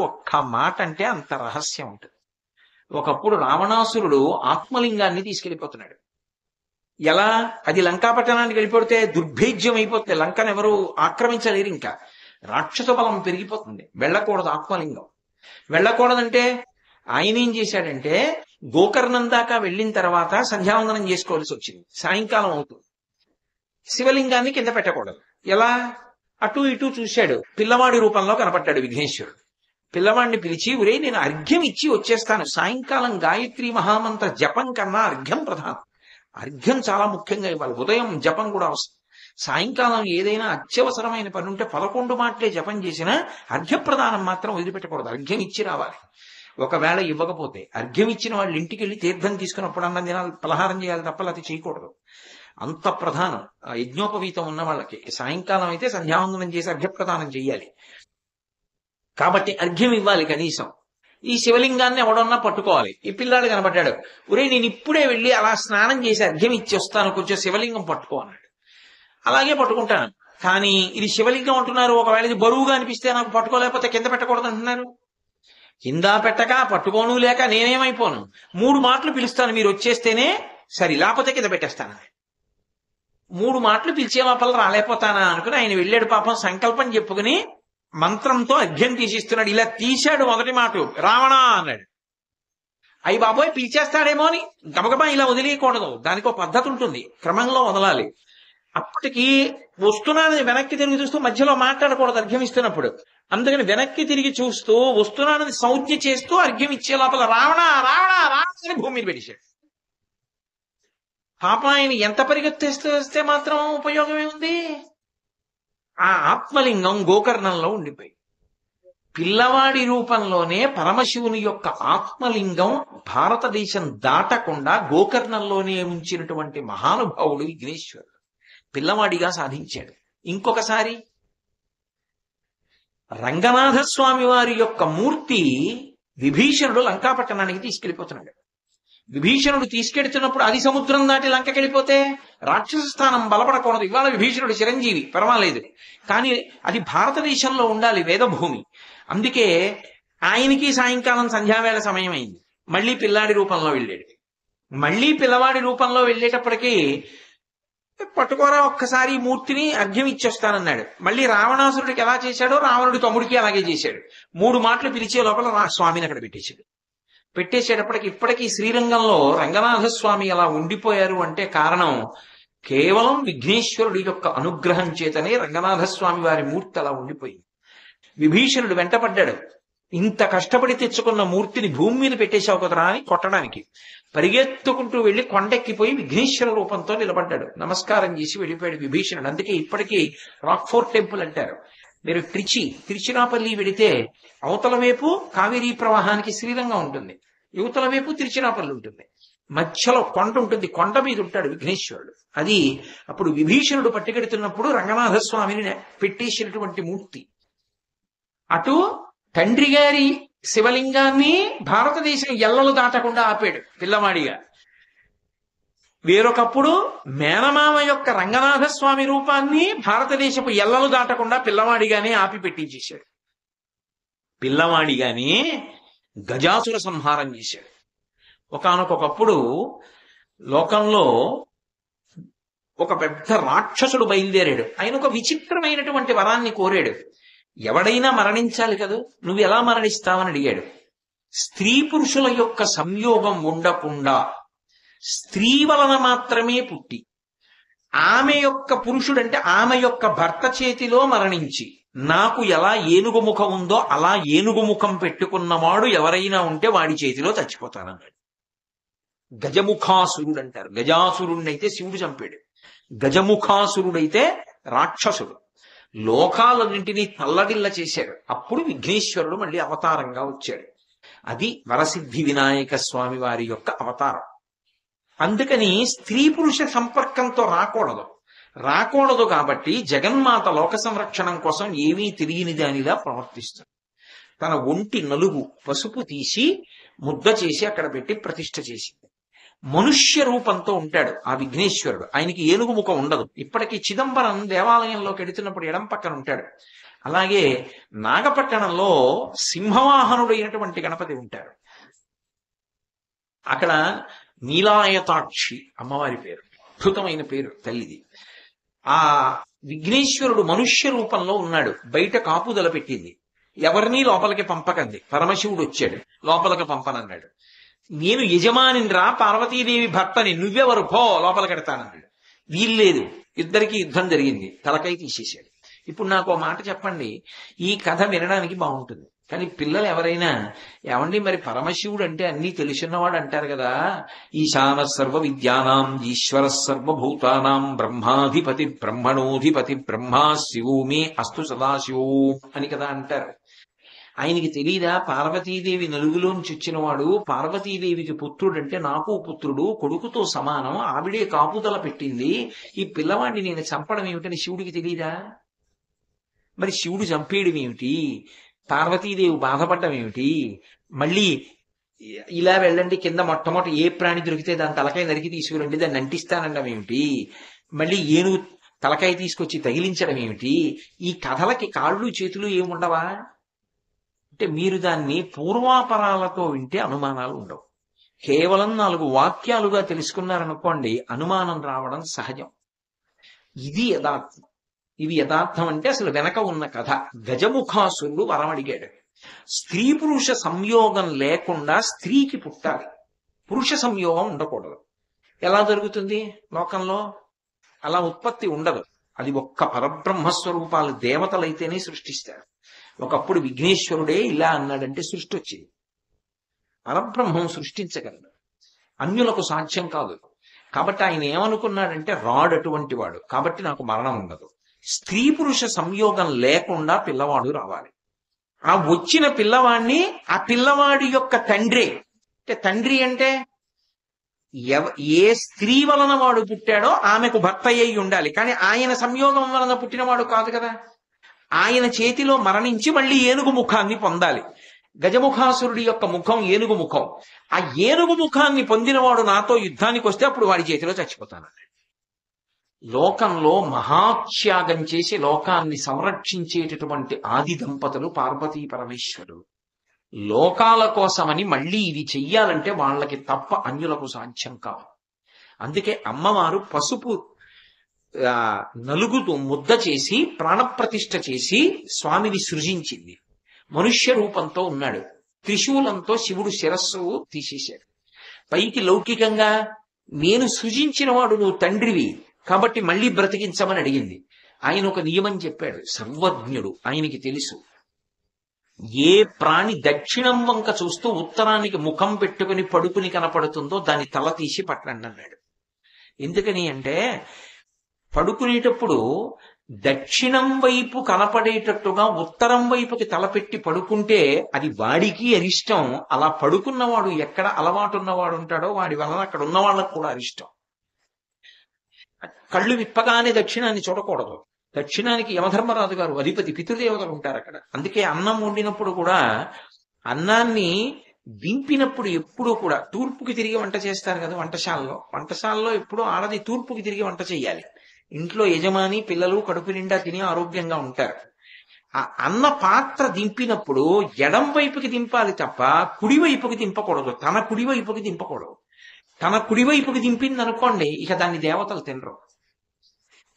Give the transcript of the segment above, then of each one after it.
ఒక్క మాట అంటే అంత రహస్యం ఉంటుంది. ఒకప్పుడు రావణాసురుడు ఆత్మలింగాన్ని తీసుకెళ్లిపోతున్నాడు. ఎలా? అది లంకాపట్టణానికి వెళ్ళిపోతే దుర్భేద్యం అయిపోతే లంకను ఎవరు ఆక్రమించలేరు. ఇంకా రాక్షస బలం పెరిగిపోతుంది. వెళ్ళకూడదు ఆత్మలింగం. వెళ్ళకూడదంటే ఆయన ఏం చేశాడంటే గోకర్ణం దాకా వెళ్ళిన తర్వాత సంధ్యావందనం చేసుకోవాల్సి వచ్చింది. సాయంకాలం అవుతుంది. శివలింగాన్ని కింద పెట్టకూడదు. ఎలా? అటు ఇటు చూశాడు. పిల్లవాడి రూపంలో కనపడ్డాడు విఘ్నేశ్వరుడు. పిల్లవాడిని పిలిచి, ఒరే నేను అర్ఘ్యం ఇచ్చి వచ్చేస్తాను. సాయంకాలం గాయత్రి మహామంత్ర జపం కన్నా అర్ఘ్యం ప్రధానం. అర్ఘ్యం చాలా ముఖ్యంగా ఇవ్వాలి. ఉదయం జపం కూడా అవసరం. సాయంకాలం ఏదైనా అత్యవసరమైన పని ఉంటే 11 మాటలే జపం చేసినా అర్ఘ్యప్రదానం మాత్రం వదిలిపెట్టకూడదు. అర్ఘ్యం ఇచ్చి రావాలి. ఒకవేళ ఇవ్వకపోతే అర్ఘ్యం ఇచ్చిన వాళ్ళు ఇంటికి వెళ్ళి తీర్థం తీసుకున్నప్పుడు అన్నం తినాలి, పలహారం చేయాలి తప్ప అది చేయకూడదు. అంత ప్రధానం. యజ్ఞోపవీతం ఉన్న వాళ్ళకి సాయంకాలం అయితే సంధ్యావందనం చేసి అర్ఘ్యప్రదానం చెయ్యాలి. కాబట్టి అర్ఘ్యం ఇవ్వాలి కనీసం. ఈ శివలింగాన్ని ఎవడన్నా పట్టుకోవాలి. ఈ పిల్లాడు కనపడ్డాడు. ఒరే నేను ఇప్పుడే వెళ్ళి అలా స్నానం చేసి అర్ఘ్యం ఇచ్చి వస్తాను, కొంచెం శివలింగం పట్టుకో అన్నాడు. అలాగే పట్టుకుంటాను. కానీ ఇది శివలింగం అంటున్నారు. ఒకవేళ ఇది బరువుగా అనిపిస్తే నాకు పట్టుకోలేకపోతే కింద పెట్టకూడదు అంటున్నారు. కింద పెట్టక పట్టుకోను లేక నేనేమైపోను. 3 మాటలు పిలుస్తాను, మీరు వచ్చేస్తేనే సరి, లేకపోతే కింద పెట్టేస్తాను. 3 మాటలు పిలిచే లోపల రాలేకపోతానా అనుకుని ఆయన వెళ్ళాడు. పాపం సంకల్పం చెప్పుకుని మంత్రంతో అర్ఘ్యం తీసిస్తున్నాడు. ఇలా తీశాడు. మొదటి మాట రావణ అన్నాడు. అయ్యి బాబోయ్ పిలిచేస్తాడేమో అని గబగబా ఇలా వదిలేయకూడదు. దానికి ఒక పద్ధతి ఉంటుంది, క్రమంలో వదలాలి. అప్పటికి వస్తున్నానని వెనక్కి తిరిగి చూస్తూ మధ్యలో మాట్లాడకూడదు అర్ఘ్యం ఇస్తున్నప్పుడు. అందుకని వెనక్కి తిరిగి చూస్తూ వస్తున్నానని సంజ్ఞ చేస్తూ అర్ఘ్యం ఇచ్చే లోపల రావణ రావణ రావణ అని భూమి మీద పెట్టేశాడు. పాప ఆయన ఎంత పరిగెత్తేస్తూ వస్తే మాత్రం ఉపయోగమే ఉంది. ఆ ఆత్మలింగం గోకర్ణంలో ఉండిపోయి పిల్లవాడి రూపంలోనే పరమశివుని యొక్క ఆత్మలింగం భారతదేశం దాటకుండా గోకర్ణంలోనే ఉంచినటువంటి మహానుభావుడు విఘ్నేశ్వరుడు పిల్లవాడిగా సాధించాడు. ఇంకొకసారి రంగనాథస్వామి వారి యొక్క మూర్తి విభీషణుడు లంకాపట్టణానికి తీసుకెళ్లిపోతున్నాడు. విభీషణుడు తీసుకెడుతున్నప్పుడు అది సముద్రం దాటి లంకకెళ్ళిపోతే రాక్షస స్థానం బలపడకూడదు. ఇవాళ విభీషణుడు చిరంజీవి, పర్వాలేదు. కానీ అది భారతదేశంలో ఉండాలి, వేదభూమి. అందుకే ఆయనకి సాయంకాలం సంధ్యావేళ సమయం అయింది. మళ్ళీ పిల్లాడి రూపంలో వెళ్ళాడు. మళ్ళీ పిల్లవాడి రూపంలో వెళ్ళేటప్పటికీ పట్టుకోరా ఒక్కసారి మూర్తిని అర్ఘ్యం ఇచ్చేస్తానన్నాడు. మళ్ళీ రావణాసురుడికి ఎలా చేశాడో రావణుడి తమ్ముడికి అలాగే చేశాడు. 3 మాటలు పిలిచే లోపల స్వామిని అక్కడ పెట్టేశాడు. పెట్టేసేటప్పటికి ఇప్పటికీ శ్రీరంగంలో రంగనాథస్వామి అలా ఉండిపోయారు అంటే కారణం కేవలం విఘ్నేశ్వరుడి యొక్క అనుగ్రహం చేతనే రంగనాథస్వామి వారి మూర్తి అలా ఉండిపోయింది. విభీషణుడు వెంటపడ్డాడు. ఇంత కష్టపడి తెచ్చుకున్న మూర్తిని భూమి మీద పెట్టేశావు కదరా అని కొట్టడానికి పరిగెత్తుకుంటూ వెళ్లి కొండెక్కిపోయి విఘ్నేశ్వర రూపంతో నిలబడ్డాడు. నమస్కారం చేసి వెళ్ళిపోయాడు విభీషణుడు. అందుకే ఇప్పటికీ రాక్ఫోర్ట్ టెంపుల్ అంటారు. మీరు తిరుచిరాపల్లి వెడితే అవతల వైపు కావేరీ ప్రవాహానికి శ్రీరంగం ఉంటుంది, యువతల వైపు తిరుచిరాపల్లి ఉంటుంది, మధ్యలో కొండ ఉంటుంది. కొండ మీద ఉంటాడు విఘ్నేశ్వరుడు. అది అప్పుడు విభీషణుడు పట్టుకెడుతున్నప్పుడు రంగనాథస్వామిని పెట్టేసినటువంటి మూర్తి. అటు తండ్రి గారి శివలింగాన్ని భారతదేశం ఎల్లలు దాటకుండా ఆపాడు పిల్లవాడిగా. వేరొకప్పుడు మేనమామ యొక్క రంగనాథస్వామి రూపాన్ని భారతదేశపు ఎల్లలు దాటకుండా పిల్లవాడిగానే ఆపి పెట్టించేశాడు. పిల్లవాడిగానే గజాసుర సంహారం చేశాడు. ఒకానొకప్పుడు లోకంలో ఒక పెద్ద రాక్షసుడు బయలుదేరాడు. ఆయన ఒక విచిత్రమైనటువంటి వరాన్ని కోరాడు. ఎవడైనా మరణించాలి కదా, నువ్వు ఎలా మరణిస్తావని అడిగాడు. స్త్రీ పురుషుల యొక్క సంయోగం ఉండకుండా స్త్రీ వలన మాత్రమే పుట్టి ఆమె యొక్క పురుషుడంటే ఆమె యొక్క భర్త చేతిలో మరణించి నాకు ఎలా ఏనుగు ముఖం ఉందో అలా ఏనుగు ముఖం పెట్టుకున్నవాడు ఎవరైనా ఉంటే వాడి చేతిలో చచ్చిపోతానన్నాడు. గజముఖాసురుడు అంటారు. గజాసురుణ్ణైతే శివుడు చంపాడు. గజముఖాసురుడైతే రాక్షసుడు. లోకాలన్నింటినీ తల్లడిల్ల చేశాడు. అప్పుడు విఘ్నేశ్వరుడు మళ్ళీ అవతారంగా వచ్చాడు. అది వరసిద్ధి వినాయక స్వామి వారి యొక్క అవతారం. అందుకని స్త్రీ పురుష సంపర్కంతో రాకూడదు కాబట్టి జగన్మాత లోక సంరక్షణం కోసం ఏమీ తెలియని దానిలా ప్రవర్తిస్తుంది. తన ఒంటి నలుగు పసుపు తీసి ముద్ద చేసి అక్కడ పెట్టి ప్రతిష్ఠ చేసింది. మనుష్య రూపంతో ఉంటాడు ఆ విఘ్నేశ్వరుడు. ఆయనకి ఏనుగు ముఖం ఉండదు. ఇప్పటికీ చిదంబరం దేవాలయంలోకి వెడుతున్నప్పుడు ఎడం పక్కన ఉంటాడు. అలాగే నాగపట్టణంలో సింహవాహనుడైనటువంటి గణపతి ఉంటారు. అక్కడ నీలాయతాక్షి అమ్మవారి పేరు, అద్భుతమైన పేరు తల్లిది. ఆ విఘ్నేశ్వరుడు మనుష్య రూపంలో ఉన్నాడు. బయట కాపుదల పెట్టింది, ఎవరినీ లోపలికి పంపకంది. పరమశివుడు వచ్చాడు, లోపలికి పంపనన్నాడు. నేను యజమానిని రా, పార్వతీదేవి భర్తని, నువ్వెవరు పో, లోపలికెడతానన్నాడు. వీల్లేదు, ఇద్దరికి యుద్ధం జరిగింది, తలకై తీసేశాడు. ఇప్పుడు నాకు మాట చెప్పండి, ఈ కథ వినడానికి బాగుంటుంది, కానీ పిల్లలు ఎవరైనా ఏమండి మరి పరమశివుడు అంటే అన్నీ తెలుసున్నవాడు అంటారు కదా, ఈశాన సర్వ విద్యానాం ఈశ్వర సర్వభూతానాం బ్రహ్మాధిపతి బ్రహ్మణోధిపతి బ్రహ్మా శివోమి అస్తు సదాశివో అని కదా అంటారు. ఆయనకి తెలీదా పార్వతీదేవి నలుగులోంచి వచ్చినవాడు, పార్వతీదేవికి పుత్రుడంటే నాకు పుత్రుడు, కొడుకుతో సమానం, ఆవిడే కాపుదల పెట్టింది, ఈ పిల్లవాడిని నేను చంపడం ఏమిటని శివుడికి తెలీదా? మరి శివుడు చంపేయడం ఏమిటి, పార్వతీదేవి బాధపడడం ఏమిటి? మళ్ళీ ఇలా వెళ్ళండి, కింద మొట్టమొదటి ఏ ప్రాణి దొరికితే దాని తలకాయ నరికి తీసుకురండి, దాన్ని అంటిస్తానడం ఏమిటి? మళ్ళీ ఏనుగు తలకాయ తీసుకొచ్చి తగిలించడం ఏమిటి? ఈ కథలకి కాళ్ళు చేతులు ఏముండవా? అంటే మీరు దాన్ని పూర్వాపరాలతో వింటే అనుమానాలు ఉండవు. కేవలం 4 వాక్యాలుగా తెలుసుకున్నారనుకోండి, అనుమానం రావడం సహజం. ఇది యథార్థం. ఇది యథార్థం అంటే అసలు వెనక ఉన్న కథ. గజముఖాసురుడు వరం అడిగాడు. స్త్రీ పురుష సంయోగం లేకుండా స్త్రీకి పుట్టాలి, పురుష సంయోగం ఉండకూడదు. ఎలా జరుగుతుంది లోకంలో? అలా ఉత్పత్తి ఉండదు. అది ఒక్క పరబ్రహ్మస్వరూపాలు దేవతలైతేనే సృష్టిస్తారు. ఒకప్పుడు విఘ్నేశ్వరుడే ఇలా అన్నాడంటే సృష్టి వచ్చింది. పరబ్రహ్మం సృష్టించగలడు, అన్యులకు సాధ్యం కాదు. కాబట్టి ఆయన ఏమనుకున్నాడంటే, రాడ్ అటువంటి వాడు కాబట్టి నాకు మరణం ఉండదు, స్త్రీ పురుష సంయోగం లేకుండా పిల్లవాడు రావాలి. ఆ వచ్చిన పిల్లవాడిని ఆ పిల్లవాడి యొక్క తండ్రి, అంటే తండ్రి అంటే ఏ స్త్రీ వలన వాడు పుట్టాడో ఆమెకు భర్త అయి ఉండాలి, కానీ ఆయన సంయోగం వలన పుట్టినవాడు కాదు కదా. ఆయన చేతిలో మరణించి మళ్ళీ ఏనుగు ముఖాన్ని పొందాలి. గజముఖాసురుడి యొక్క ముఖం ఏనుగు ముఖం. ఆ ఏనుగు ముఖాన్ని పొందినవాడు నాతో యుద్ధానికి వస్తే అప్పుడు వాడి చేతిలో చచ్చిపోతానండి. లోకంలో మహాత్యాగం చేసి లోకాన్ని సంరక్షించేటటువంటి ఆది దంపతులు పార్వతీ పరమేశ్వరుడు. లోకాల కోసమని మళ్ళీ ఇది చెయ్యాలంటే వాళ్ళకి తప్ప అన్యులకు సాధ్యం కావు. అందుకే అమ్మవారు పసుపు నలుగుతూ ముద్ద చేసి ప్రాణప్రతిష్ఠ చేసి స్వామిని సృజించింది. మనుష్య రూపంతో ఉన్నాడు, త్రిశూలంతో శివుడు శిరస్సు తీసేశాడు. పైకి లౌకికంగా నేను సృజించిన వాడు నువ్వు తండ్రివి కాబట్టి మళ్ళీ బ్రతికించమని అడిగింది. ఆయన ఒక నియమం చెప్పాడు, సర్వజ్ఞుడు, ఆయనకి తెలుసు ఏ ప్రాణి దక్షిణం వంక చూస్తూ ఉత్తరానికి ముఖం పెట్టుకుని పడుకుని కనపడుతుందో దాని తల తీసి పట్టండి అన్నాడు. ఎందుకని అంటే పడుకునేటప్పుడు దక్షిణం వైపు కనపడేటట్టుగా ఉత్తరం వైపుకి తలపెట్టి పడుకుంటే అది వాడికి అరిష్టం. అలా పడుకున్నవాడు ఎక్కడ అలవాటున్నవాడు ఉంటాడో వాడి వలన అక్కడ ఉన్న వాళ్ళకు కూడా అరిష్టం. కళ్ళు విప్పగానే దక్షిణాన్ని చూడకూడదు. దక్షిణానికి యమధర్మరాజు గారు అధిపతి, పితృదేవతలు ఉంటారు అక్కడ. అందుకే అన్నం వండినప్పుడు కూడా అన్నాన్ని దింపినప్పుడు ఎప్పుడూ కూడా తూర్పుకి తిరిగి వంట చేస్తారు కదా వంటశాలలో ఎప్పుడూ ఆడది తూర్పుకి తిరిగి వంట చేయాలి. ఇంట్లో యజమాని పిల్లలు కడుపు నిండా తిని ఆరోగ్యంగా ఉంటారు. ఆ అన్న పాత్ర దింపినప్పుడు ఎడం వైపుకి దింపాలి తప్ప కుడివైపుకి దింపకూడదు. తన కుడివైపుకి దింపకూడదు. తన కుడివైపుకి దింపింది అనుకోండి, ఇక దాన్ని దేవతలు తినరు.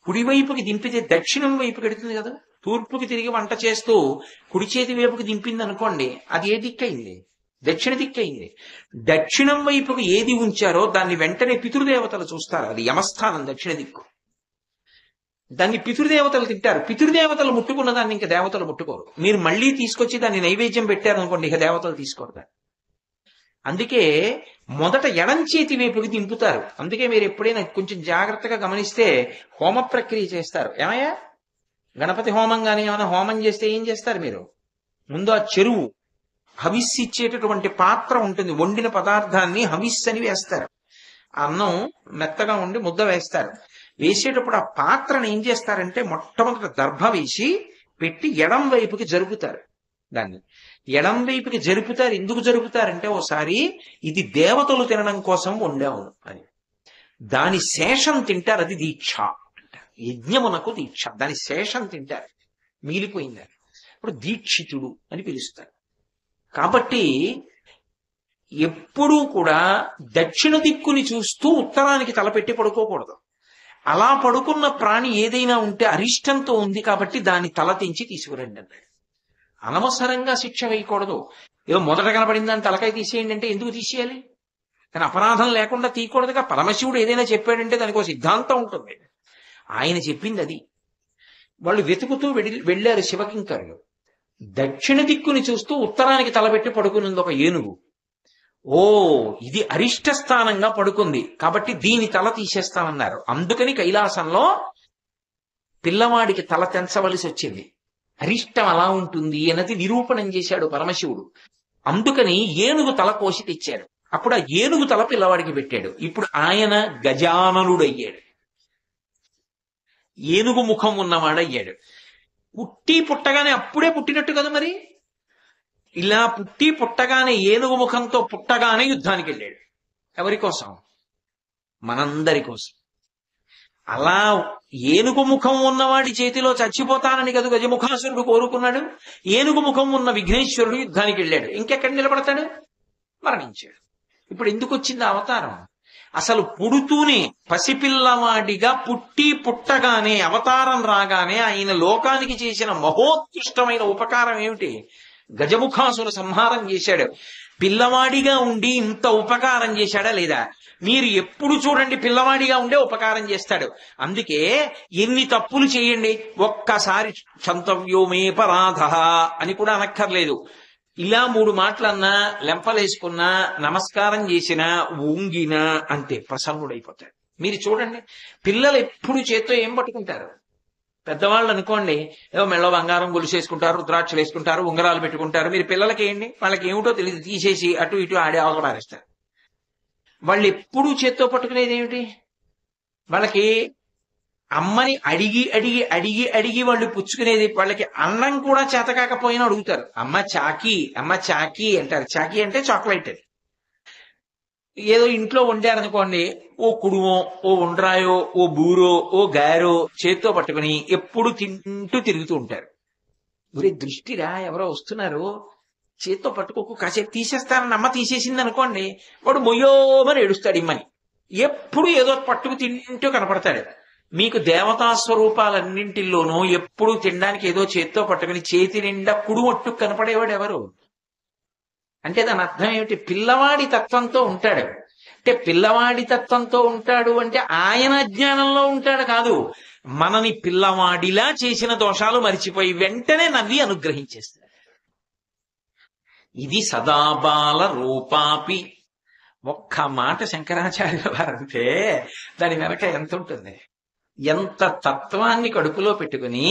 కుడివైపుకి దింపితే దక్షిణం వైపుకి ఎడుతుంది కదా. తూర్పుకి తిరిగి వంట చేస్తూ కుడి చేతి వైపుకి దింపింది అనుకోండి, అది ఏ దిక్కయింది? దక్షిణ దిక్కయింది. దక్షిణం వైపుకి ఏది ఉంచారో దాన్ని వెంటనే పితృదేవతలు చూస్తారు. అది యమస్థానం, దక్షిణ దిక్కు. దాన్ని పితృదేవతలు తింటారు. పితృదేవతలు ముట్టుకున్న దాన్ని ఇంకా దేవతలు ముట్టుకోరు. మీరు మళ్ళీ తీసుకొచ్చి దాన్ని నైవేద్యం పెట్టారనుకోండి, ఇక దేవతలు తీసుకోరు దాన్ని. అందుకే మొదట ఎడం చేతి వైపుకి దింపుతారు. అందుకే మీరు ఎప్పుడైనా కొంచెం జాగ్రత్తగా గమనిస్తే హోమ ప్రక్రియ చేస్తారు. ఏమయ్యా గణపతి హోమం కానీ ఏమైనా హోమం చేస్తే ఏం చేస్తారు మీరు? ముందు ఆ చెరువు హవిస్సు ఇచ్చేటటువంటి పాత్ర ఉంటుంది, వండిన పదార్థాన్ని హవిస్సు అని వేస్తారు. అన్నం మెత్తగా ఉండి ముద్ద వేస్తారు. వేసేటప్పుడు ఆ పాత్రను ఏం చేస్తారంటే మొట్టమొదట దర్భ వేసి పెట్టి ఎడం వైపుకి జరుపుతారు. దాన్ని ఎడం వైపుకి జరుపుతారు. ఎందుకు జరుపుతారంటే ఓసారి ఇది దేవతలు తినడం కోసం వండాము అని. దాని శేషం తింటారు, అది దీక్ష అంటారు. యజ్ఞమునకు దీక్ష. దాని శేషం తింటారు, మిగిలిపోయింది. ఇప్పుడు దీక్షితుడు అని పిలుస్తారు. కాబట్టి ఎప్పుడూ కూడా దక్షిణ దిక్కుని చూస్తూ ఉత్తరానికి తలపెట్టి పడుకోకూడదు. అలా పడుకున్న ప్రాణి ఏదైనా ఉంటే అరిష్టంతో ఉంది కాబట్టి దాన్ని తల తెంచి తీసుకురండి అన్నాడు. అనవసరంగా శిక్ష వేయకూడదు. ఏదో మొదట కనపడిందని తలకాయ తీసేయండి అంటే ఎందుకు తీసేయాలి? కానీ అపరాధం లేకుండా తీయకూడదుగా. పరమశివుడు ఏదైనా చెప్పాడంటే దానికి ఒక సిద్ధాంతం ఉంటుంది. ఆయన చెప్పింది అది. వాళ్ళు వెతుకుతూ వెళ్ళారు శివకింకరులు. దక్షిణ దిక్కుని చూస్తూ ఉత్తరానికి తలపెట్టి పడుకునింది ఒక ఏనుగు. ఓ, ఇది అరిష్ట స్థానంగా పడుకుంది కాబట్టి దీని తల తీసేస్తామన్నారు. అందుకని కైలాసంలో పిల్లవాడికి తల తెంచవలసి వచ్చింది. అరిష్టం అలా ఉంటుంది అన్నది నిరూపణం చేశాడు పరమశివుడు. అందుకని ఏనుగు తల కోసి తెచ్చాడు. అప్పుడు ఆ ఏనుగు తల పిల్లవాడికి పెట్టాడు. ఇప్పుడు ఆయన గజాననుడయ్యాడు, ఏనుగు ముఖం ఉన్నవాడయ్యాడు. పుట్టి పుట్టగానే అప్పుడే పుట్టినట్టు కదా మరి. ఇలా పుట్టి పుట్టగానే ఏనుగు ముఖంతో పుట్టగానే యుద్ధానికి వెళ్ళాడు. ఎవరి కోసం? మనందరి కోసం. అలా ఏనుగు ముఖం ఉన్నవాడి చేతిలో చచ్చిపోతానని కదా గజముఖాసురుడు కోరుకున్నాడు. ఏనుగు ముఖం ఉన్న విఘ్నేశ్వరుడు యుద్ధానికి వెళ్ళాడు. ఇంకెక్కడ నిలబడతాడు? మరణించాడు. ఇప్పుడు ఎందుకు వచ్చింది అవతారం? అసలు పుడుతూనే పసిపిల్లవాడిగా పుట్టి పుట్టగానే అవతారం రాగానే ఆయన లోకానికి చేసిన మహోత్కృష్టమైన ఉపకారం ఏమిటి? గజముఖాసుర సంహారం చేశాడు. పిల్లవాడిగా ఉండి ఇంత ఉపకారం చేశాడా లేదా? మీరు ఎప్పుడు చూడండి పిల్లవాడిగా ఉండే ఉపకారం చేస్తాడు. అందుకే ఎన్ని తప్పులు చేయండి ఒక్కసారి క్షంతవ్యోమే పరాధ అని కూడా అనక్కర్లేదు. ఇలా 3 మాటలన్నా, లెంపలేసుకున్నా, నమస్కారం చేసినా, ఊంగినా అంతే ప్రసన్నుడైపోతాడు. మీరు చూడండి పిల్లలు ఎప్పుడు చేత్తో ఏం పట్టుకుంటారు? పెద్దవాళ్ళు అనుకోండి ఏదో మెళ్ళ బంగారం గొలుసేసుకుంటారు, రుద్రాక్షలు వేసుకుంటారు, ఉంగరాలు పెట్టుకుంటారు. మీరు పిల్లలకి ఏంటి, వాళ్ళకి ఏమిటో తెలియదు, తీసేసి అటు ఇటు ఆడే అవసరాలిస్తారు. వాళ్ళు ఎప్పుడూ చేత్తో పట్టుకునేది ఏమిటి? వాళ్ళకి అమ్మని అడిగి అడిగి అడిగి అడిగి వాళ్ళు పుచ్చుకునేది. వాళ్ళకి అన్నం కూడా చేత కాకపోయినా అడుగుతారు, అమ్మ చాకీ, అమ్మ చాకీ అంటారు. చాకీ అంటే చాక్లెట్. అది ఏదో ఇంట్లో వండారనుకోండి, ఓ కుడుమో, ఓ ఉండ్రాయో, ఓ బూరో, ఓ గారో చేత్తో పట్టుకుని ఎప్పుడు తింటూ తిరుగుతూ ఉంటారు. ఒరే దృష్టిరా, ఎవరో వస్తున్నారు, చేత్తో పట్టుకోకు, కాసేపు తీసేస్తానని అమ్మ తీసేసింది అనుకోండి, వాడు మొయ్యోమని ఏడుస్తాడు ఇమ్మని. ఎప్పుడు ఏదో పట్టుకు తింటూ కనపడతాడు. మీకు దేవతా స్వరూపాలన్నింటిలోనూ ఎప్పుడు తినడానికి ఏదో చేత్తో పట్టుకుని చేతి నిండా కుడుమొట్టు కనపడేవాడు ఎవరు? అంటే దాని అర్థం ఏమిటి? పిల్లవాడి తత్వంతో ఉంటాడు. అంటే పిల్లవాడి తత్వంతో ఉంటాడు అంటే ఆయన అజ్ఞానంలో ఉంటాడు కాదు, మనని పిల్లవాడిలా చేసిన దోషాలు మరిచిపోయి వెంటనే నవ్వి అనుగ్రహించేస్తాడు. ఇది సదాబాల రూపాపి. ఒక్క మాట శంకరాచార్యుల వారంటే దాని వెనక ఎంత ఉంటుంది? ఎంత తత్వాన్ని కడుపులో పెట్టుకుని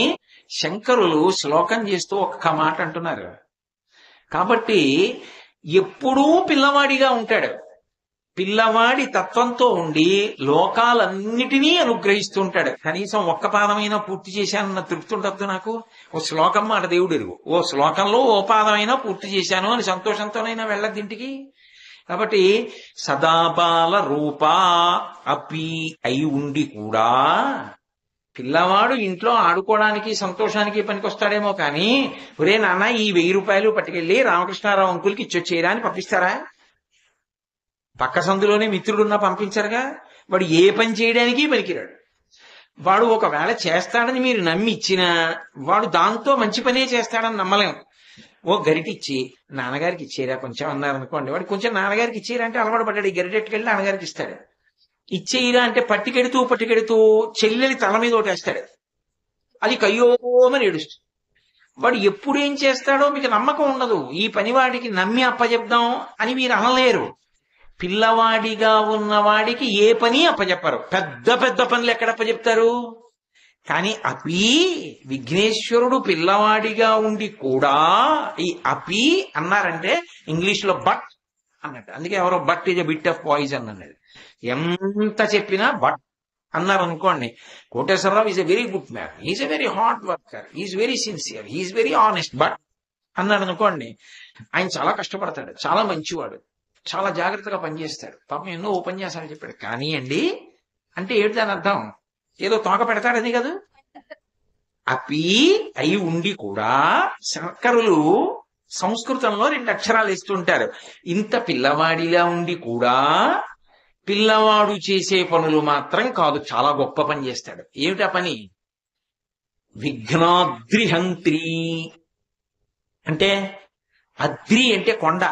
శంకరులు శ్లోకం చేస్తూ ఒక్క మాట అంటున్నారు. కాబట్టి ఎప్పుడూ పిల్లవాడిగా ఉంటాడు. పిల్లవాడి తత్వంతో ఉండి లోకాలన్నిటినీ అనుగ్రహిస్తూ ఉంటాడు. కనీసం ఒక్క పాదమైనా పూర్తి చేశానన్న తృప్తి ఉండద్దు నాకు? ఓ శ్లోకం మాట దేవుడు ఎరుగు, ఓ శ్లోకంలో ఓ పాదమైనా పూర్తి చేశాను అని సంతోషంతోనైనా వెళ్ళద్దు ఇంటికి. కాబట్టి సదాబాల రూపా అపి అయి ఉండి కూడా పిల్లవాడు ఇంట్లో ఆడుకోవడానికి సంతోషానికి పనికొస్తాడేమో కానీ, ఒరే నాన్న ఈ 1000 రూపాయలు పట్టుకెళ్ళి రామకృష్ణారావు అంకుల్కి ఇచ్చొచ్చేయరా అని పంపిస్తారా? పక్క సందులోనే మిత్రుడున్నా పంపించరుగా. వాడు ఏ పని చేయడానికి పనికిరాడు. వాడు ఒకవేళ చేస్తాడని మీరు నమ్మి ఇచ్చినా వాడు దాంతో మంచి పనే చేస్తాడని నమ్మలేం. ఓ గరిటిచ్చి నాన్నగారికి ఇచ్చేరా కొంచెం అన్నారనుకోండి, వాడు కొంచెం నాన్నగారికి ఇచ్చేరా అంటే అలవాటు పడ్డాడు. ఈ గరిటెట్టుకెళ్ళి నాన్నగారికి ఇస్తాడు. ఇచ్చేయిరా అంటే పట్టుకెడుతూ చెల్లెలి తల మీద ఒకటేస్తాడు. అది కయ్యోమని ఏడుస్తుంది. వాడు ఎప్పుడేం చేస్తాడో మీకు నమ్మకం ఉండదు. ఈ పని వాడికి నమ్మి అప్పచెప్దాం అని మీరు అనలేరు. పిల్లవాడిగా ఉన్నవాడికి ఏ పని అప్పచెప్పరు. పెద్ద పెద్ద పనులు ఎక్కడ అప్పచెప్తారు? కానీ అపి విఘ్నేశ్వరుడు పిల్లవాడిగా ఉండి కూడా ఈ అపి అన్నారంటే ఇంగ్లీష్ లో బట్ అన్నట్టు. అందుకే ఎవరో but is a bit of poison అన్నది. ఎంత చెప్పినా బట్ అన్నారు అనుకోండి. Koteswararao is a very good man, is a very hard worker, is very sincere, is very honest. But అన్నారు అనుకోండి, ఆయన చాలా కష్టపడతాడు, చాలా మంచివాడు, చాలా జాగ్రత్తగా పనిచేస్తాడు, పాపం ఎన్నో ఉపన్యాసాలు చెప్పాడు. కానీ అండి అంటే ఏమిటి దాని అర్థం? ఏదో తోక పెడతాడని కదా. అపి అయి ఉండి కూడా శంకరులు సంస్కృతంలో 2 అక్షరాలు ఇస్తుంటారు. ఇంత పిల్లవాడిలా ఉండి కూడా పిల్లవాడు చేసే పనులు మాత్రం కాదు, చాలా గొప్ప పని చేస్తాడు. ఏమిటా పని? విఘ్నాద్రిహంత్రి. అంటే అద్రి అంటే కొండ,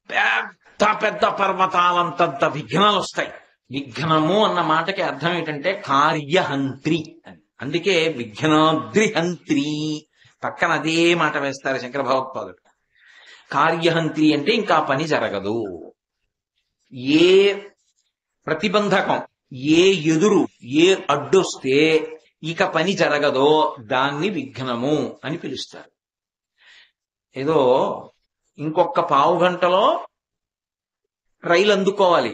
పెద్ద పెద్ద పర్వతాలంతంత విఘ్నాలు వస్తాయి. విఘ్నము అన్న మాటకి అర్థం ఏంటంటే కార్యహంత్రి అని. అందుకే విఘ్నాద్రిహంత్రి పక్కన అదే మాట వేస్తారు శంకర భగవత్పాదుడు. కార్యహంత్రి అంటే ఇంకా పని జరగదు. ఏ ప్రతిబంధకం, ఏ ఎదురు, ఏ అడ్డొస్తే ఇక పని జరగదో దాన్ని విఘ్నము అని పిలుస్తారు. ఏదో ఇంకొక పావు గంటలో రైలు అందుకోవాలి,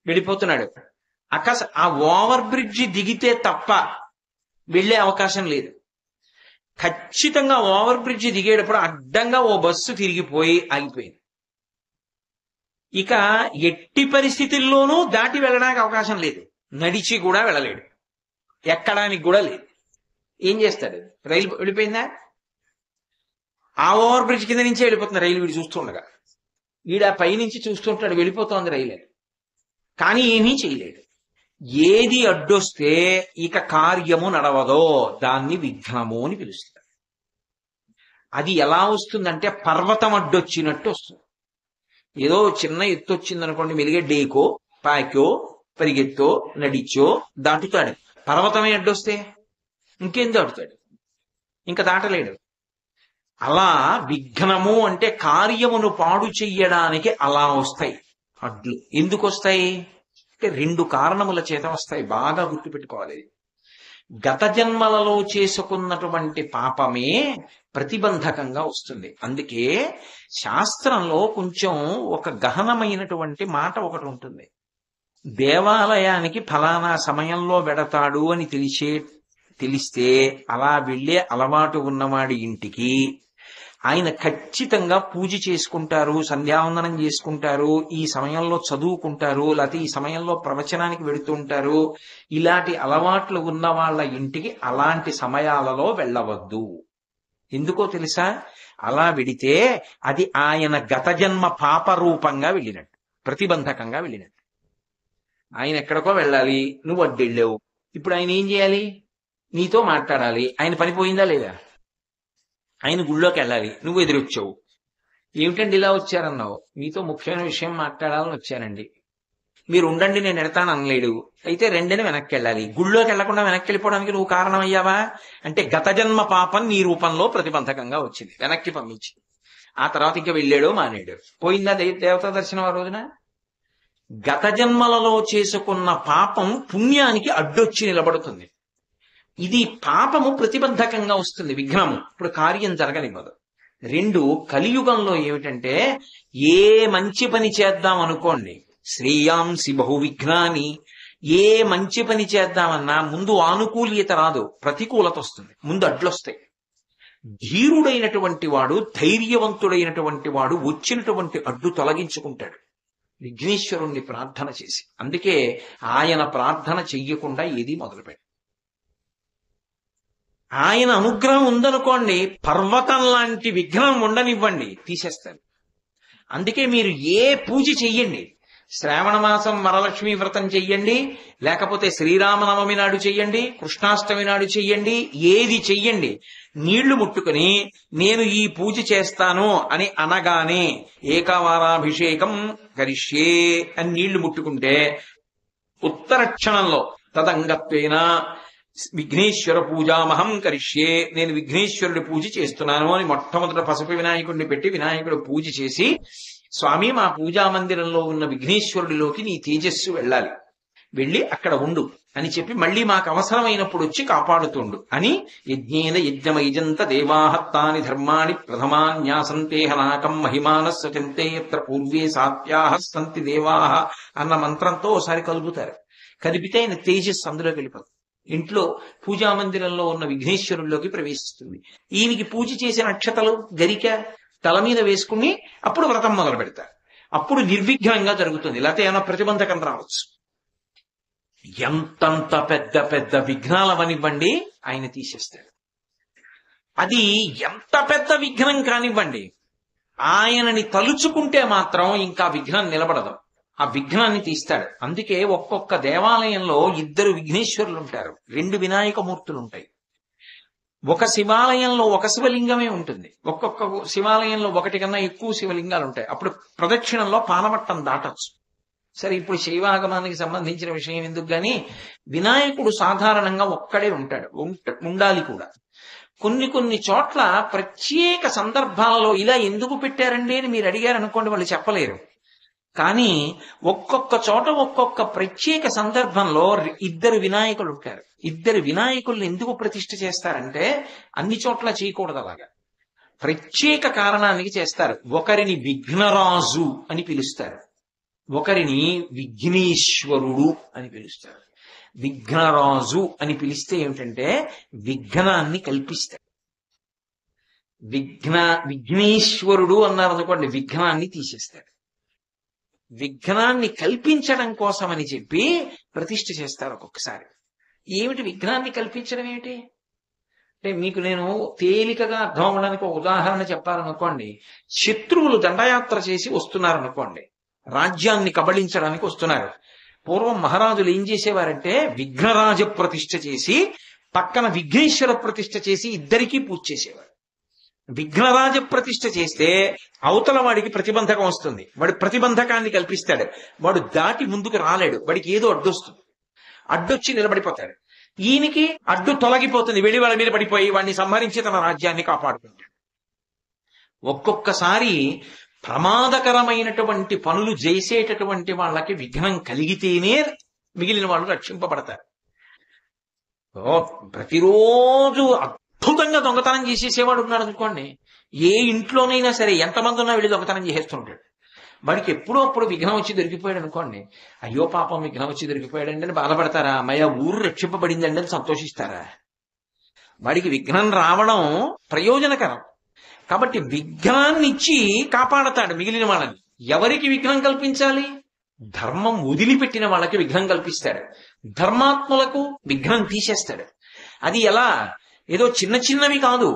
వెళ్ళిపోతున్నాడు. ఆ ఓవర్ బ్రిడ్జి దిగితే తప్ప వెళ్లే అవకాశం లేదు. ఖచ్చితంగా ఓవర్ బ్రిడ్జి దిగేటప్పుడు అడ్డంగా ఓ బస్సు తిరిగిపోయి ఆగిపోయింది. ఇక ఎట్టి పరిస్థితుల్లోనూ దాటి వెళ్ళడానికి అవకాశం లేదు, నడిచి కూడా వెళ్ళలేడు, ఎక్కడానికి కూడా లేదు. ఏం చేస్తాడు? రైలు వెళ్ళిపోయిందా? ఆ ఓవర్ బ్రిడ్జ్ కింద నుంచే వెళ్ళిపోతుంది రైలు. వీడు చూస్తుండగా, వీడు ఆ పైనుంచి చూస్తుంటాడు వెళ్ళిపోతోంది రైలు, కానీ ఏమీ చేయలేడు. ఏది అడ్డొస్తే ఇక కార్యము నడవదో దాన్ని విఘ్నము అని పిలుస్తారు. అది ఎలా వస్తుందంటే పర్వతం అడ్డొచ్చినట్టు వస్తుంది. ఏదో చిన్న ఎత్తు వచ్చిందనుకోండి, మెలిగే డేకో పాకో పరిగెత్తో నడిచో దాటుతాడు. పర్వతమే అడ్డొస్తే ఇంకేం దాటుతాడు? ఇంకా దాటలేడు. అలా విఘ్నము అంటే కార్యమును పాడు చెయ్యడానికి అలా వస్తాయి అడ్లు. ఎందుకు వస్తాయి అంటే 2 కారణముల చేత వస్తాయి. బాగా గుర్తుపెట్టుకోవాలి. గత జన్మలలో చేసుకున్నటువంటి పాపమే ప్రతిబంధకంగా వస్తుంది. అందుకే శాస్త్రంలో కొంచెం ఒక గహనమైనటువంటి మాట ఒకటి ఉంటుంది. దేవాలయానికి ఫలానా సమయంలో వెడతాడు అని తెలిస్తే అలా వెళ్లే అలవాటు ఉన్నవాడి ఇంటికి ఆయన ఖచ్చితంగా పూజ చేసుకుంటారు, సంధ్యావందనం చేసుకుంటారు, ఈ సమయంలో చదువుకుంటారు, లేకపోతే ఈ సమయంలో ప్రవచనానికి వెడుతుంటారు. ఇలాంటి అలవాట్లు ఉన్న వాళ్ళ ఇంటికి అలాంటి సమయాలలో వెళ్ళవద్దు. ఎందుకో తెలుసా? అలా వెడితే అది ఆయన గత జన్మ పాప రూపంగా వెళ్ళినట్టు, ప్రతిబంధకంగా వెళ్ళినట్టు. ఆయన ఎక్కడికో వెళ్ళాలి, నువ్వు అడ్డెళ్ళావు. ఇప్పుడు ఆయన ఏం చేయాలి? నీతో మాట్లాడాలి. ఆయన పని పోయిందా లేదా? ఆయన గుళ్ళోకి వెళ్ళాలి, నువ్వు ఎదురొచ్చావు. ఏమిటండి ఇలా వచ్చారన్నావు? మీతో ముఖ్యమైన విషయం మాట్లాడాలని వచ్చానండి. మీరు ఉండండి నేను ఎడతాను అనలేడు. అయితే రెండని వెనక్కి వెళ్ళాలి. గుళ్ళోకి వెళ్లకుండా వెనక్కి వెళ్ళిపోవడానికి నువ్వు కారణం అయ్యావా? అంటే గత జన్మ పాపం నీ రూపంలో ప్రతిబంధకంగా వచ్చింది, వెనక్కి పంపించి. ఆ తర్వాత ఇంకా వెళ్ళాడో మానేడు. పోయిందా దేవతా దర్శనం ఆ రోజున? గత జన్మలలో చేసుకున్న పాపం పుణ్యానికి అడ్డొచ్చి నిలబడుతుంది. ఇది పాపము ప్రతిబంధకంగా వస్తుంది, విఘ్నము. ఇప్పుడు కార్యం జరగనివ్వదు. 2 కలియుగంలో ఏమిటంటే ఏ మంచి పని చేద్దాం అనుకోండి, శ్రేయాంసి బహు విఘ్నాని. ఏ మంచి పని చేద్దామన్నా ముందు ఆనుకూల్యత రాదు, ప్రతికూలత వస్తుంది, ముందు అడ్లొస్తాయి. ధీరుడైనటువంటి వాడు, ధైర్యవంతుడైనటువంటి వాడు వచ్చినటువంటి అడ్డు తొలగించుకుంటాడు విఘ్నేశ్వరుణ్ణి ప్రార్థన చేసి. అందుకే ఆయన ప్రార్థన చెయ్యకుండా ఏది మొదలుపెట్టాడు. ఆయన అనుగ్రహం ఉందనుకోండి, పర్వతం లాంటి విఘ్నం ఉండనివ్వండి, తీసేస్తారు. అందుకే మీరు ఏ పూజ చెయ్యండి, శ్రావణ మాసం వరలక్ష్మి వ్రతం చెయ్యండి, లేకపోతే శ్రీరామనవమి నాడు చెయ్యండి, కృష్ణాష్టమి నాడు చెయ్యండి, ఏది చెయ్యండి, నీళ్లు ముట్టుకుని నేను ఈ పూజ చేస్తాను అని అనగానే ఏకవారాభిషేకం కరిష్యే అని నీళ్లు ముట్టుకుంటే ఉత్తర క్షణంలో తదంగత్వేన విఘ్నేశ్వర పూజామహం కరిష్యే, నేను విఘ్నేశ్వరుడి పూజ చేస్తున్నాను అని మొట్టమొదట పసుపు వినాయకుడిని పెట్టి వినాయకుడు పూజ చేసి, స్వామి మా పూజా మందిరంలో ఉన్న విఘ్నేశ్వరుడిలోకి నీ తేజస్సు వెళ్ళాలి, వెళ్ళి అక్కడ ఉండు అని చెప్పి మళ్ళీ మాకు అవసరమైనప్పుడు వచ్చి కాపాడుతుండు అని యజ్ఞేన యజ్ఞమైజంత దేవాహత్తాని ధర్మాణి ప్రథమాన్యాసంతే హనాకం మహిమానః సచంతే యత్ర పూర్వే సాత్యాః సంతి దేవాః అన్న మంత్రంతో ఒకసారి కలుపుతారు. కదిపితే ఆయన తేజస్సు అందులోకి వెళ్ళిపోతుంది. ఇంట్లో పూజా మందిరంలో ఉన్న విఘ్నేశ్వరుల్లోకి ప్రవేశిస్తుంది. ఈయనకి పూజ చేసిన అక్షతలు గరిక తల మీద వేసుకుని అప్పుడు వ్రతం మొదలు పెడతారు. అప్పుడు నిర్విఘ్నంగా జరుగుతుంది. లేకపోతే ఏమైనా ప్రతిబంధకం రావచ్చు. ఎంతంత పెద్ద పెద్ద విఘ్నాలవనివ్వండి ఆయన తీసేస్తాడు. అది ఎంత పెద్ద విఘ్నం కానివ్వండి, ఆయనని తలుచుకుంటే మాత్రం ఇంకా విఘ్నం నిలబడదు. ఆ విఘ్నాన్ని తీస్తాడు. అందుకే ఒక్కొక్క దేవాలయంలో 2 విఘ్నేశ్వరులు ఉంటారు, 2 వినాయక మూర్తులు ఉంటాయి. ఒక శివాలయంలో ఒక శివలింగమే ఉంటుంది, ఒక్కొక్క శివాలయంలో 1 కన్నా ఎక్కువ శివలింగాలు ఉంటాయి. అప్పుడు ప్రదక్షిణంలో పానవట్టం దాటచ్చు. సరే, ఇప్పుడు శైవాగమానికి సంబంధించిన విషయం ఎందుకు గాని, వినాయకుడు సాధారణంగా ఒక్కడే ఉంటాడు, ఉండాలి కూడా. కొన్ని చోట్ల ప్రత్యేక సందర్భాలలో ఇలా ఎందుకు పెట్టారండి అని మీరు అడిగారు అనుకోండి, వాళ్ళు చెప్పలేరు. కానీ ఒక్కొక్క చోట ఒక్కొక్క ప్రత్యేక సందర్భంలో 2 వినాయకులు ఉంటారు. 2 వినాయకుల్ని ఎందుకు ప్రతిష్ఠ చేస్తారంటే, అన్ని చోట్ల చేయకూడదు అలాగా, ప్రత్యేక కారణానికి చేస్తారు. ఒకరిని విఘ్నరాజు అని పిలుస్తారు, ఒకరిని విఘ్నేశ్వరుడు అని పిలుస్తారు. విఘ్నరాజు అని పిలిస్తే ఏమిటంటే విఘ్నాన్ని కల్పిస్తాడు. విఘ్నేశ్వరుడు అన్నారనుకోండి, విఘ్నాన్ని తీసేస్తాడు. విఘ్నాన్ని కల్పించడం కోసమని చెప్పి ప్రతిష్ఠ చేస్తారు ఒక్కొక్కసారి. ఏమిటి విఘ్నాన్ని కల్పించడం ఏమిటి అంటే, మీకు నేను తేలికగా అర్థం అవ్వడానికి ఒక ఉదాహరణ చెప్పాలనుకోండి. శత్రువులు దండయాత్ర చేసి వస్తున్నారనుకోండి, రాజ్యాన్ని కబళించడానికి వస్తున్నారు. పూర్వం మహారాజులు ఏం చేసేవారంటే, విఘ్నరాజ ప్రతిష్ఠ చేసి పక్కన విఘ్నేశ్వర ప్రతిష్ఠ చేసి ఇద్దరికీ పూజ చేసేవారు. విఘ్నరాజ ప్రతిష్ఠ చేస్తే అవతల వాడికి ప్రతిబంధకం వస్తుంది, వాడు ప్రతిబంధకాన్ని కల్పిస్తాడు, వాడు దాటి ముందుకు రాలేడు, వాడికి ఏదో అడ్డొస్తుంది, అడ్డొచ్చి నిలబడిపోతాడు. ఈయనకి అడ్డు తొలగిపోతుంది, వెళ్ళి వాళ్ళ మీద పడిపోయి వాడిని సంహరించి తన రాజ్యాన్ని కాపాడుకుంటాడు. ఒక్కొక్కసారి ప్రమాదకరమైనటువంటి పనులు చేసేటటువంటి వాళ్ళకి విఘ్నం కలిగితేనే మిగిలిన వాళ్ళు రక్షింపబడతారు. ప్రతిరోజు అద్భుతంగా దొంగతనం చేసేసేవాడు ఉన్నాడు అనుకోండి, ఏ ఇంట్లోనైనా సరే ఎంతమంది ఉన్నా వెళ్ళి దొంగతనం చేసేస్తుంటాడు. వాడికి ఎప్పుడో అప్పుడు విఘ్నం వచ్చి దొరికిపోయాడు అనుకోండి, అయ్యో పాపం విఘ్నం వచ్చి దొరికిపోయాడండి అని బాధపడతారా? అమ్మయ్య ఊరు రక్షింపబడిందండి అని సంతోషిస్తారా? వాడికి విఘ్నం రావడం ప్రయోజనకరం కాబట్టి విఘ్నాన్ని ఇచ్చి కాపాడతాడు మిగిలిన వాళ్ళని. ఎవరికి విఘ్నం కల్పించాలి? ధర్మం వదిలిపెట్టిన వాళ్ళకి విఘ్నం కల్పిస్తాడు, ధర్మాత్ములకు విఘ్నం తీసేస్తాడు. అది ఎలా? ఏదో చిన్న చిన్నవి కాదు,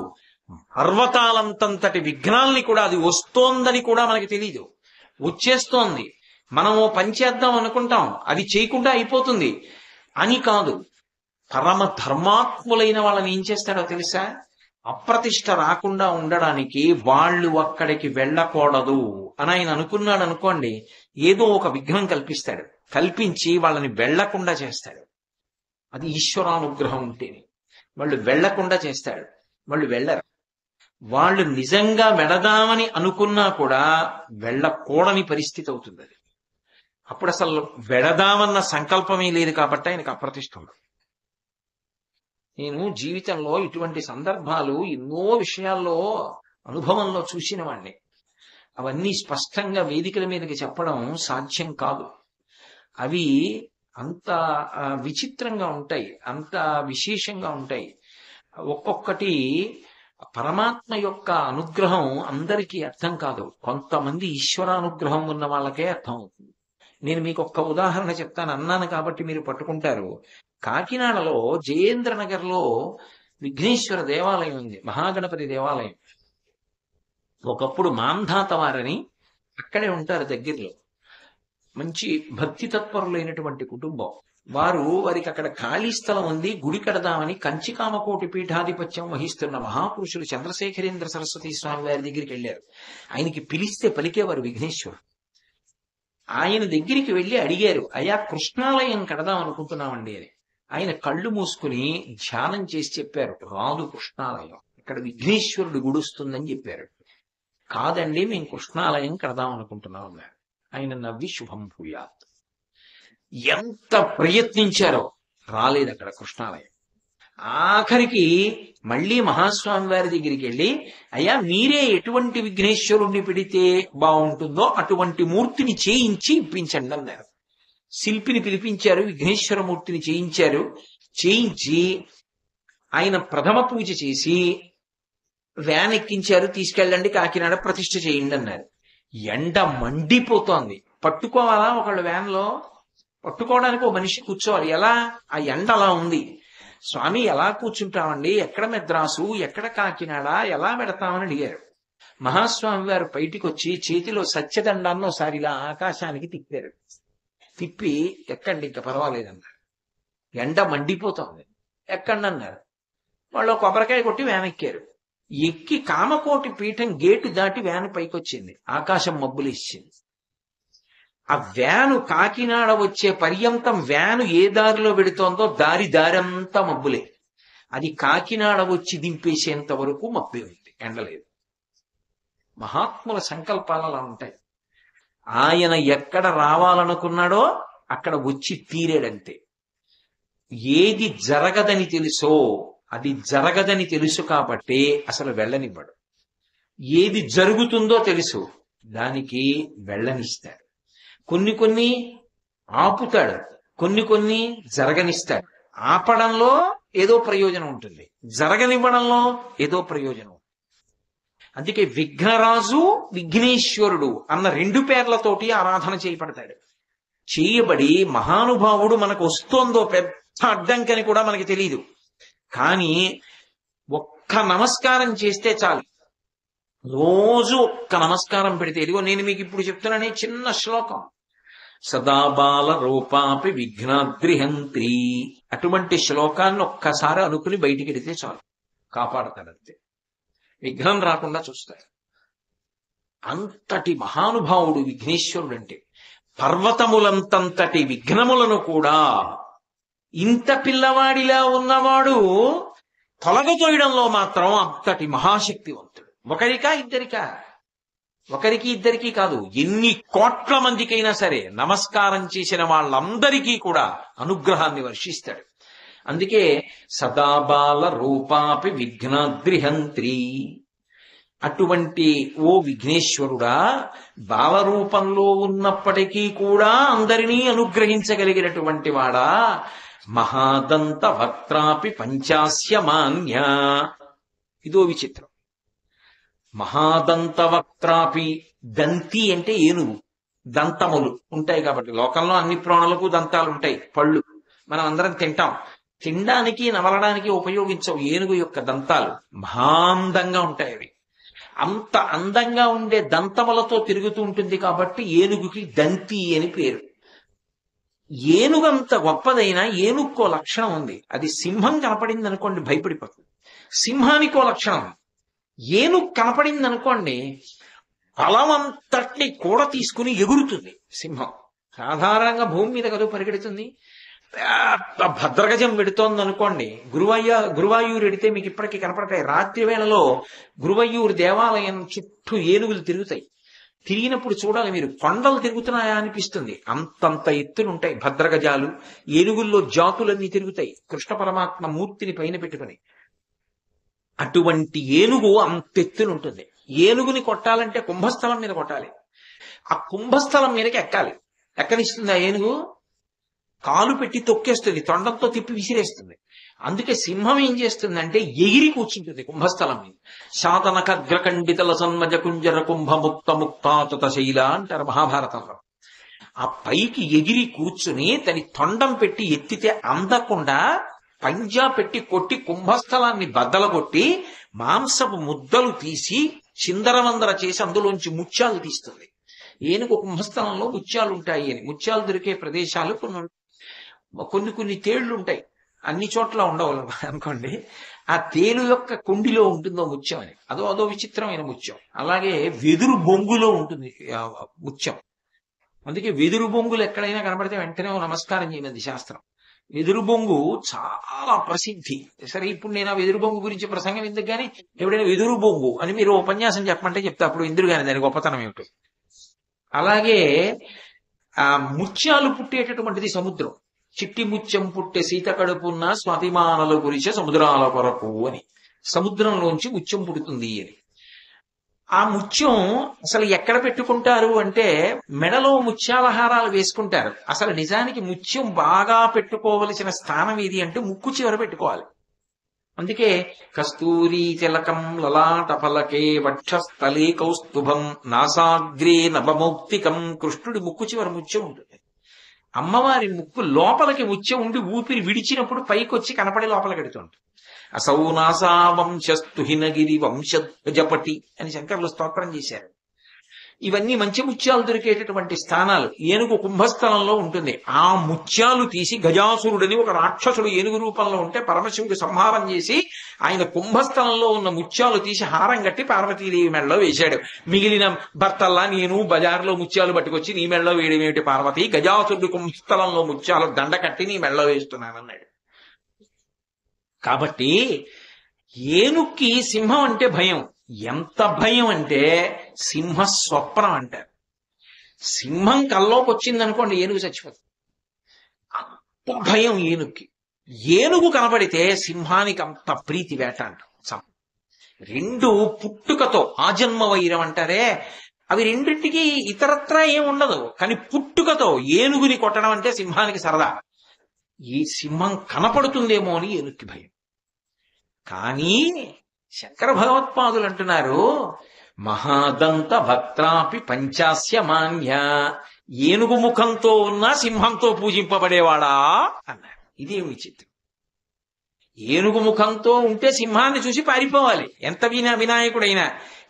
పర్వతాలంతంతటి విఘ్నాల్ని కూడా, అది వస్తోందని కూడా మనకి తెలీదు, వచ్చేస్తోంది, మనము పని చేద్దాం అనుకుంటాం, అది చేయకుండా అయిపోతుంది అని కాదు. పరమ ధర్మాత్ములైన వాళ్ళని ఏం చేస్తాడో తెలుసా? అప్రతిష్ట రాకుండా ఉండడానికి వాళ్ళు అక్కడికి వెళ్ళకూడదు అని ఆయన అనుకున్నాడు అనుకోండి, ఏదో ఒక విఘ్నం కల్పిస్తాడు, కల్పించి వాళ్ళని వెళ్లకుండా చేస్తాడు. అది ఈశ్వరానుగ్రహం ఉంటేనే. వాళ్ళు వెళ్లకుండా చేస్తాడు, వాళ్ళు వెళ్ళరు. వాళ్ళు నిజంగా వెళదామని అనుకున్నా కూడా వెళ్ళకూడని పరిస్థితి అవుతుంది. అది అప్పుడు అసలు వెళదామన్న సంకల్పమే లేదు కాబట్టి ఆయనకు అప్రతిష్ట ఉండదు. నేను జీవితంలో ఇటువంటి సందర్భాలు ఎన్నో విషయాల్లో అనుభవంలో చూసిన వాణ్ణి. అవన్నీ స్పష్టంగా వేదికల మీదకి చెప్పడం సాధ్యం కాదు. అవి అంత విచిత్రంగా ఉంటాయి, అంత విశేషంగా ఉంటాయి. ఒక్కొక్కటి పరమాత్మ యొక్క అనుగ్రహం అందరికీ అర్థం కాదు, కొంతమంది ఈశ్వరానుగ్రహం ఉన్న వాళ్ళకే అర్థం అవుతుంది. నేను మీకు ఒక్క ఉదాహరణ చెప్తాను, అన్నాను కాబట్టి మీరు పట్టుకుంటారు. కాకినాడలో జయేంద్రనగర్ లో విఘ్నేశ్వర దేవాలయం ఉంది, మహాగణపతి దేవాలయం. ఒకప్పుడు మాంధాత వారని అక్కడే ఉంటారు దగ్గరలో, మంచి భక్తి తత్పరులైనటువంటి కుటుంబం వారికి అక్కడ ఖాళీ స్థలం ఉంది, గుడి కడదామని కంచికామకోటి పీఠాధిపత్యం వహిస్తున్న మహాపురుషులు చంద్రశేఖరేంద్ర సరస్వతి స్వామి వారి దగ్గరికి వెళ్ళారు. ఆయనకి పిలిస్తే పలికేవారు విఘ్నేశ్వరుడు. ఆయన దగ్గరికి వెళ్ళి అడిగారు, అయ్యా కృష్ణాలయం కడదాం అనుకుంటున్నామండి అని. ఆయన కళ్ళు మూసుకుని ధ్యానం చేసి చెప్పారు, రాదు కృష్ణాలయం, ఇక్కడ విఘ్నేశ్వరుడు గుడుస్తుందని చెప్పారు. కాదండి, మేము కృష్ణాలయం కడదాం అనుకుంటున్నాం అన్నారు. ఆయన నవ్వి శుభం భూయాత్. ఎంత ప్రయత్నించారో రాలేదు అక్కడ కృష్ణాలయం. ఆఖరికి మళ్ళీ మహాస్వామి వారి దగ్గరికి వెళ్ళి, అయ్యా మీరే ఎటువంటి విఘ్నేశ్వరుణ్ణి పెడితే బాగుంటుందో అటువంటి మూర్తిని చేయించి ఇప్పించండి అన్నారు. శిల్పిని పిలిపించారు, విఘ్నేశ్వర మూర్తిని చేయించి ఆయన ప్రథమ పూజ చేసి వ్యాన్ ఎక్కించారు, తీసుకెళ్ళండి కాకినాడ ప్రతిష్ఠ చేయండి అన్నారు. ఎండ మండిపోతోంది, పట్టుకోవాలా ఒకళ్ళు వ్యాన్ లో, పట్టుకోవడానికి ఒక మనిషి కూర్చోవాలి, ఎలా? ఆ ఎండ అలా ఉంది. స్వామి ఎలా కూర్చుంటామండి, ఎక్కడ మెద్రాసు, ఎక్కడ కాకినాడ, ఎలా పెడతామని అడిగారు. మహాస్వామి వారు బయటికి వచ్చి చేతిలో సత్యదండాన్ని ఒకసారి ఇలా ఆకాశానికి తిప్పారు. తిప్పి ఎక్కండి, ఇంకా పర్వాలేదన్నారు. ఎండ మండిపోతోంది, ఎక్కండి అన్నారు. వాళ్ళు కొబ్బరికాయ కొట్టి వ్యాన్ ఎక్కారు. ఎక్కి కామకోటి పీఠం గేటు దాటి వ్యాన్ పైకొచ్చింది. ఆకాశం మబ్బులు ఇచ్చింది. ఆ వ్యాను కాకినాడ వచ్చే పర్యంతం వ్యాను ఏ దారిలో పెడుతోందో దారంతా మబ్బులే. అది కాకినాడ వచ్చి దింపేసేంత వరకు మబ్బే ఉంది, ఎండలేదు. మహాత్ముల సంకల్పాలు అలా ఉంటాయి. ఆయన ఎక్కడ రావాలనుకున్నాడో అక్కడ వచ్చి తీరేడంతే. ఏది జరగదని తెలుసో అది జరగదని తెలుసు కాబట్టి అసలు వెళ్ళనివ్వడు. ఏది జరుగుతుందో తెలుసు, దానికి వెళ్ళనిస్తాడు. కొన్ని ఆపుతాడు, కొన్ని జరగనిస్తాడు. ఆపడంలో ఏదో ప్రయోజనం ఉంటుంది, జరగనివ్వడంలో ఏదో ప్రయోజనం. అందుకే విఘ్నరాజు, విఘ్నేశ్వరుడు అన్న 2 పేర్లతోటి ఆరాధన చేయబడతాడు. చేయబడి మహానుభావుడు మనకు వస్తోందో పెద్ద అడ్డంకని కూడా మనకి తెలియదు. కానీ ఒక్క నమస్కారం చేస్తే చాలు. రోజు ఒక్క నమస్కారం పెడితే, ఇదిగో నేను మీకు ఇప్పుడు చెప్తున్నానే చిన్న శ్లోకం, సదాబాల రూపాపి విఘ్నాద్రిహంత్రి, అటువంటి శ్లోకాన్ని ఒక్కసారి అనుకుని బయటికి వెడితే చాలు, కాపాడతాడంతే. విఘ్నం రాకుండా చూస్తాడు. అంతటి మహానుభావుడు విఘ్నేశ్వరుడు. అంటే పర్వతములంతంతటి విఘ్నములను కూడా ఇంత పిల్లవాడిలా ఉన్నవాడు తొలగతోయడంలో మాత్రం అంతటి మహాశక్తివంతుడు. ఒకరికా ఇద్దరికా? ఒకరికి ఇద్దరికీ కాదు, ఎన్ని కోట్ల మందికైనా సరే నమస్కారం చేసిన వాళ్ళందరికీ కూడా అనుగ్రహాన్ని వర్షిస్తాడు. అందుకే సదాబాల రూపాపి విఘ్నాద్రిహంత్రి. అటువంటి ఓ విఘ్నేశ్వరుడా, బాలరూపంలో ఉన్నప్పటికీ కూడా అందరినీ అనుగ్రహించగలిగినటువంటి వాడా, మహాదంత వక్త్రాపి పంచాస్యమాన్య. ఇదో విచిత్రం. మహాదంత వక్త్రాపి, దంతి అంటే ఏనుగు, దంతములు ఉంటాయి కాబట్టి. లోకంలో అన్ని ప్రాణులకు దంతాలు ఉంటాయి, పళ్ళు మనం అందరం తింటాం. తినడానికి నవలడానికి ఉపయోగించవు ఏనుగు యొక్క దంతాలు. మహాందంగా ఉంటాయి అవి. అంత అందంగా ఉండే దంతములతో తిరుగుతూ ఉంటుంది కాబట్టి ఏనుగుకి దంతి అని పేరు. ఏనుగు అంత గొప్పదైనా ఏనుగుకో లక్షణం ఉంది. అది సింహం కనపడింది అనుకోండి భయపడిపోతుంది. సింహానికో లక్షణం. ఏనుగు కనపడింది అనుకోండి బలమంతటిని కూడా తీసుకుని ఎగురుతుంది. సింహం సాధారణంగా భూమి మీద కదా పరిగెడుతుంది. భద్రగజం వెడుతోంది అనుకోండి, గురువాయూరు ఎడితే మీకు ఇప్పటికీ కనపడతాయి. రాత్రి వేళలో గురువయ్యూరు దేవాలయం చుట్టూ ఏనుగులు తిరుగుతాయి. తిరిగినప్పుడు చూడాలి మీరు, కొండలు తిరుగుతున్నాయా అనిపిస్తుంది. అంతంత ఎత్తునుంటాయి భద్రగజాలు. ఏనుగుల్లో జాతులన్నీ తిరుగుతాయి, కృష్ణ పరమాత్మ మూర్తిని పైన పెట్టుకుని. అటువంటి ఏనుగు అంతెత్తునుంటుంది. ఏనుగుని కొట్టాలంటే కుంభస్థలం మీద కొట్టాలి. ఆ కుంభస్థలం మీదకి ఎక్కాలి. ఎక్కనిస్తుంది ఆ ఏనుగు? కాలు పెట్టి తొక్కేస్తుంది, తొండంతో తిప్పి విసిరేస్తుంది. అందుకే సింహం ఏం చేస్తుందంటే ఎగిరి కూర్చుంటుంది కుంభస్థలం మీద. శాతనకగ్రఖండితల సన్మజ కుంజర కుంభముక్త ముక్తాతత శైల అంటారు మహాభారతంలో. ఆ పైకి ఎగిరి కూర్చుని తని తొండం పెట్టి ఎత్తితే అందకుండా పంజా పెట్టి కొట్టి కుంభస్థలాన్ని బద్దలగొట్టి మాంసపు ముద్దలు తీసి చిందరవందర చేసి అందులోంచి ముత్యాలు తీస్తుంది. ఏనుగు కుంభస్థలంలో ముత్యాలు ఉంటాయి అని. ముత్యాలు దొరికే ప్రదేశాలు కొన్ని తేళ్లు ఉంటాయి, అన్ని చోట్ల ఉండవు అనుకోండి. ఆ తేలు యొక్క కుండిలో ఉంటుందో ముత్యం అని, అదో విచిత్రమైన ముత్యం. అలాగే వెదురు బొంగులో ఉంటుంది ముత్యం. అందుకే వెదురు బొంగులు ఎక్కడైనా కనబడితే వెంటనే నమస్కారం చేయమంది శాస్త్రం. వెదురు బొంగు చాలా ప్రసిద్ధి. సరే, ఇప్పుడు నేను ఆ వెదురు బొంగు గురించి ప్రసంగం ఎందుకు కానీ, ఎప్పుడైనా వెదురు బొంగు అని మీరు ఉపన్యాసం చెప్పమంటే చెప్తే అప్పుడు ఇందురు కానీ దాని గొప్పతనం ఏమిటో. అలాగే ఆ ముత్యాలు పుట్టేటటువంటిది సముద్రం. చిట్టి ముత్యం పుట్టే సీత కడుపున్న స్వాతిమానల గురిచే సముద్రాల కొరకు అని. సముద్రంలోంచి ముత్యం పుడుతుంది అని. ఆ ముత్యం అసలు ఎక్కడ పెట్టుకుంటారు అంటే మెడలో ముత్యాలహారాలు వేసుకుంటారు. అసలు నిజానికి ముత్యం బాగా పెట్టుకోవలసిన స్థానం ఏది అంటే ముక్కు చివర పెట్టుకోవాలి. అందుకే కస్తూరి తిలకం లలాట ఫలకే వక్షస్థలే కౌస్తుభం నాసాగ్రే నభమౌక్తికం, కృష్ణుడి ముక్కు చివర ముత్యం ఉంటుంది. అమ్మవారి ముక్కు లోపలికి వచ్చే ఉండి ఊపిరి విడిచినప్పుడు పైకి వచ్చి కనపడి లోపలికి వెడుతుంది. అసౌ నాసా వంశస్తు హినగిరి వంశజపటి అని శంకరులు స్తోత్రం చేశారు. ఇవన్నీ మంచి ముత్యాలు దొరికేటటువంటి స్థానాలు. ఏనుగు కుంభస్థలంలో ఉంటుంది. ఆ ముత్యాలు తీసి గజాసురుడని ఒక రాక్షసుడు ఏనుగు రూపంలో ఉంటే పరమశివుడు సంహారం చేసి ఆయన కుంభస్థలంలో ఉన్న ముత్యాలు తీసి హారం కట్టి పార్వతీదేవి మెడలో వేశాడు. మిగిలిన భర్తల్లా నేను బజార్లో ముత్యాలు పట్టుకొచ్చి నీ మెడలో వేయడమేమిటి పార్వతి, గజాసురుడి కుంభస్థలంలో ముత్యాలు దండ కట్టి నీ మెడలో వేస్తున్నానన్నాడు. కాబట్టి ఏనుక్కి సింహం అంటే భయం. ఎంత భయం అంటే సింహ స్వప్నం అంటారు. సింహం కల్లోకి వచ్చిందనుకోండి ఏనుగు చచ్చిపోతుంది. అంత భయం ఏనుగుకి. ఏనుగు కనబడితే సింహానికి అంత ప్రీతి వేట అంటాం. రెండు పుట్టుకతో ఆజన్మ వైరం అంటారే, అవి రెండింటికి ఇతరత్రా ఏం ఉండదు. కానీ పుట్టుకతో ఏనుగుని కొట్టడం అంటే సింహానికి సరదా. ఈ సింహం కనపడుతుందేమో అని ఏనుగుకి భయం. కానీ శంకర భగవత్పాదులు అంటున్నారు, మహాదంత భక్త్రాపి పంచాస్య మాన్య, ఏనుగు ముఖంతో ఉన్న సింహంతో పూజింపబడేవాడా అన్నారు. ఇదే విచిత్రం. ఏనుగు ముఖంతో ఉంటే సింహాన్ని చూసి పారిపోవాలి ఎంత వినాయకుడైనా.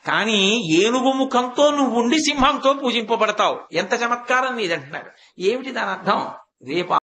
కానీ ఏనుగు ముఖంతో నువ్వు ఉండి సింహంతో పూజింపబడతావు, ఎంత చమత్కారం నీదంటున్నారు. ఏమిటి దాని అర్థం? రేపు